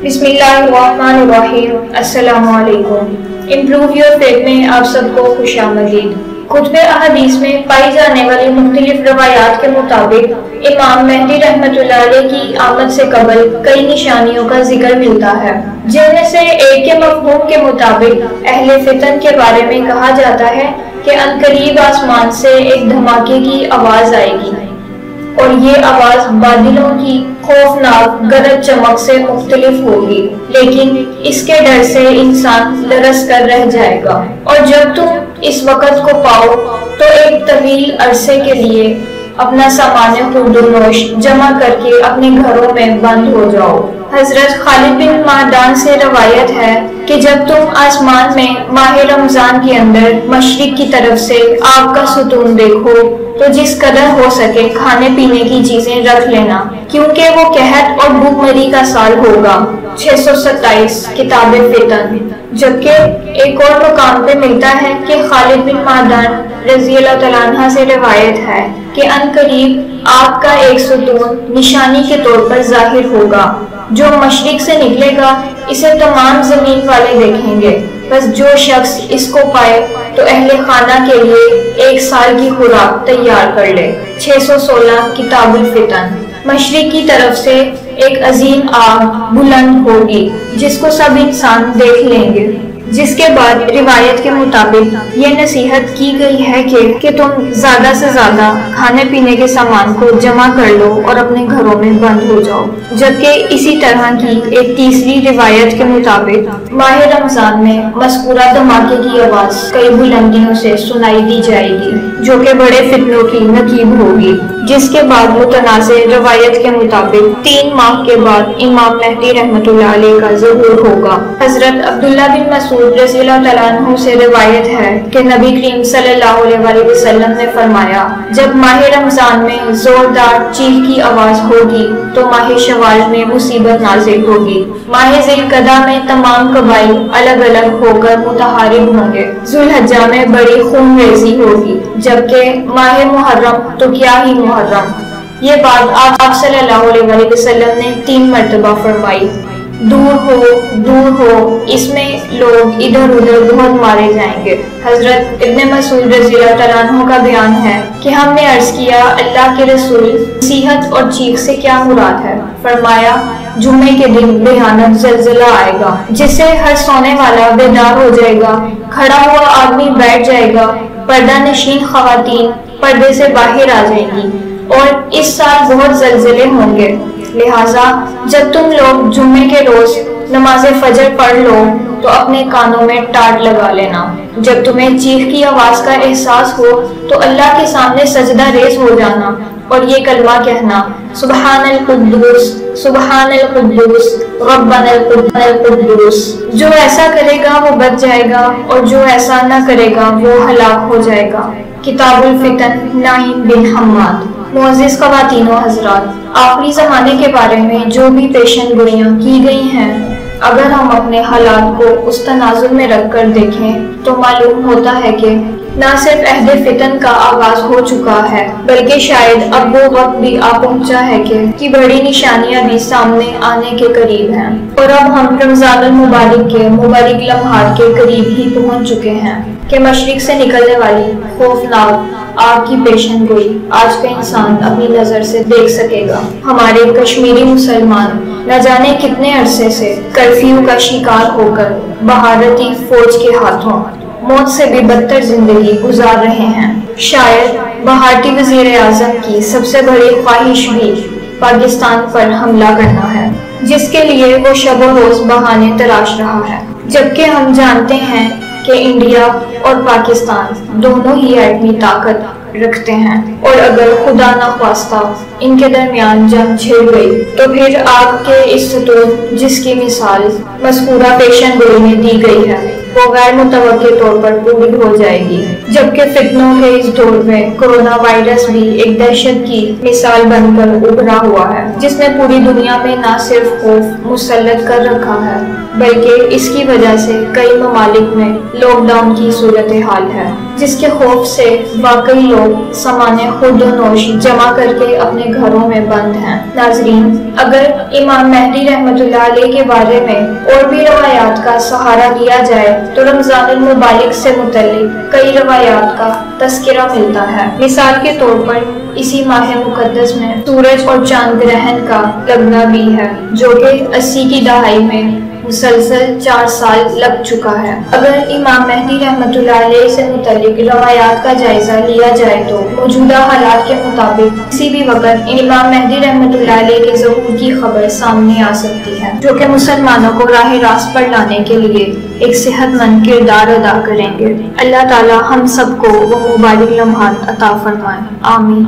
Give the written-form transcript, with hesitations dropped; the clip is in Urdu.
بسم اللہ الرحمن الرحیم۔ السلام علیکم۔ امپروو یور فیتھ میں آپ سب کو خوش آمدید۔ کتب احادیث میں پائی جانے والی مختلف روایات کے مطابق امام مہدی رحمۃ اللہ علیہ کی آمد سے قبل کئی نشانیوں کا ذکر ملتا ہے، جن میں سے ایک کے مفہوم کے مطابق اہل فتن کے بارے میں کہا جاتا ہے کہ عنقریب آسمان سے ایک دھماکے کی آواز آئے گی اور یہ آواز بادلوں کی خوفناک گرج چمک سے مختلف ہوگی، لیکن اس کے ڈر سے انسان لرز کر رہ جائے گا، اور جب تم اس وقت کو پاؤ تو ایک طویل عرصے کے لیے اپنا سامان خردونوش جمع کر کے اپنے گھروں میں بند ہو جاؤ۔ حضرت خالد بن معدان سے روایت ہے کہ جب تم آسمان میں ماہ رمضان کے اندر مشرق کی طرف سے آگ کا ستون دیکھو تو جس قدر ہو سکے کھانے پینے کی چیزیں رکھ لینا، کیونکہ وہ قحط اور بھوک مری کا سال ہوگا۔ 627 کتاب فتن۔ جبکہ ایک اور مقام پہ ملتا ہے کہ خالد بن معدان رضی اللہ تعالیٰ عنہ سے روایت ہے کہ عنقریب آگ کا ایک ستون نشانی کے طور پر ظاہر ہوگا، جو مشرق سے نکلے گا اسے تمام زمین والے دیکھیں گے، بس جو شخص اس کو پائے تو اہل خانہ کے لیے ایک سال کی خوراک تیار کر لے۔ 616 کتاب الفتن۔ مشرق کی طرف سے ایک عظیم آگ بلند ہوگی جس کو سب انسان دیکھ لیں گے، جس کے بعد روایت کے مطابق یہ نصیحت کی گئی ہے کہ تم زیادہ سے زیادہ کھانے پینے کے سامان کو جمع کر لو اور اپنے گھروں میں بند ہو جاؤ۔ جبکہ اسی طرح کی ایک تیسری روایت کے مطابق ماہ رمضان میں مذکورہ دھماکے کی آواز کئی بلندیوں سے سنائی دی جائے گی، جو کہ بڑے فتنوں کی نقیب ہوگی، جس کے بعد متنازع روایت کے مطابق 3 ماہ کے بعد امام مہدی رحمۃ اللہ علیہ کا ظہور ہوگا۔ حضرت عبداللہ بن مسعود رضی اللہ تعالیٰ عنہ سے روایت ہے کہ نبی کریم صلی اللہ علیہ وسلم نے فرمایا، جب ماہ رمضان میں زوردار چیخ کی آواز ہوگی تو ماہ شوال میں مصیبت نازل ہوگی، ماہ ذی القعدہ میں تمام قبائل الگ الگ ہو کر متحارب ہوں گے، ذوالحجہ میں بڑی خون ریزی ہوگی، جبکہ ماہ محرم تو کیا ہی محرم۔ یہ بات آپ صلی اللہ علیہ وسلم نے 3 مرتبہ فرمائی۔ دور ہو، اس میں لوگ ادھر ادھر بہت مارے جائیں گے۔ حضرت ابن مسعود رضی اللہ تعالیٰ عنہ کا بیان ہے کہ ہم نے عرض کیا، اللہ کے رسول، نصیحت اور چیخ سے کیا مراد ہے؟ فرمایا، جمعے کے دن بھیانک زلزلہ آئے گا جس سے ہر سونے والا بیدار ہو جائے گا، کھڑا ہوا آدمی بیٹھ جائے گا، پردہ نشین خواتین پردے سے باہر آ جائیں گی، اور اس سال بہت زلزلے ہوں گے، لہٰذا جب تم لوگ جمعے کے روز نماز فجر پڑھ لو تو اپنے کانوں میں ٹاٹ لگا لینا، جب تمہیں چیخ کی آواز کا احساس ہو تو اللہ کے سامنے سجدہ ریز ہو جانا اور یہ کلمہ کہنا، سبحان القدوس سبحان القدوس ربنا القدوس۔ جو ایسا کرے گا وہ بچ جائے گا اور جو ایسا نہ کرے گا وہ ہلاک ہو جائے گا۔ کتاب الفتن، نعیم بن حماد۔ معزز خواتین و حضرات، آخری زمانے کے بارے میں جو بھی پیشن گوئیاں کی گئی ہیں، اگر ہم اپنے حالات کو اس تناظر میں رکھ کر دیکھیں تو معلوم ہوتا ہے کہ نہ صرف عہد فتن کا آغاز ہو چکا ہے، بلکہ شاید اب وہ وقت بھی آ پہنچا ہے کہ بڑی نشانیاں بھی سامنے آنے کے قریب ہیں، اور اب ہم رمضان المبارک کے مبارک لمحات کے قریب ہی پہنچ چکے ہیں کہ مشرق سے نکلنے والی خوفناک آگ کی پیشن گوئی آج کا انسان اپنی نظر سے دیکھ سکے گا۔ ہمارے کشمیری مسلمان نہ جانے کتنے عرصے سے کرفیو کا شکار ہو کر بھارتی فوج کے ہاتھوں موت سے بھی بدتر زندگی گزار رہے ہیں۔ شاید بھارتی وزیر اعظم کی سب سے بڑی خواہش بھی پاکستان پر حملہ کرنا ہے، جس کے لیے وہ شب و روز بہانے تلاش رہا ہے، جبکہ ہم جانتے ہیں کہ انڈیا اور پاکستان دونوں ہی ایٹمی طاقت رکھتے ہیں، اور اگر خدا نخواستہ ان کے درمیان جنگ چھڑ گئی تو پھر آگ کے اس ستون جس کی مثال مذکورہ پیشن گوئی میں دی گئی ہے وہ غیر متوقع طور پر پوری ہو جائے گی۔ جبکہ فتنوں کے اس دور میں کرونا وائرس بھی ایک دہشت کی مثال بن کر ابھرا ہوا ہے، جس نے پوری دنیا میں نہ صرف خوف مسلط کر رکھا ہے بلکہ اس کی وجہ سے کئی ممالک میں لاک ڈاؤن کی صورتحال ہے، جس کے خوف سے واقعی لوگ سامان خورد و نوش جمع کر کے اپنے گھروں میں بند ہیں۔ ناظرین، اگر امام مہدی رحمۃ اللہ علیہ کے بارے میں اور بھی روایات کا سہارا لیا جائے تو رمضان المبارک سے متعلق کئی روایات کا تذکرہ ملتا ہے۔ مثال کے طور پر اسی ماہ مقدس میں سورج اور چاند گرہن کا لگنا بھی ہے، جو کہ 80 کی دہائی میں مسلسل 4 سال لگ چکا ہے۔ اگر امام مہدی رحمۃ اللہ علیہ سے متعلق روایات کا جائزہ لیا جائے تو موجودہ حالات کے مطابق کسی بھی وقت امام مہدی رحمۃ اللہ علیہ کے ظہور کی خبر سامنے آ سکتی ہے، جو کہ مسلمانوں کو راہ راست پر لانے کے لیے ایک صحت مند کردار ادا کریں گے۔ اللہ تعالی ہم سب کو وہ مبارک لمحات عطا فرمائے، آمین۔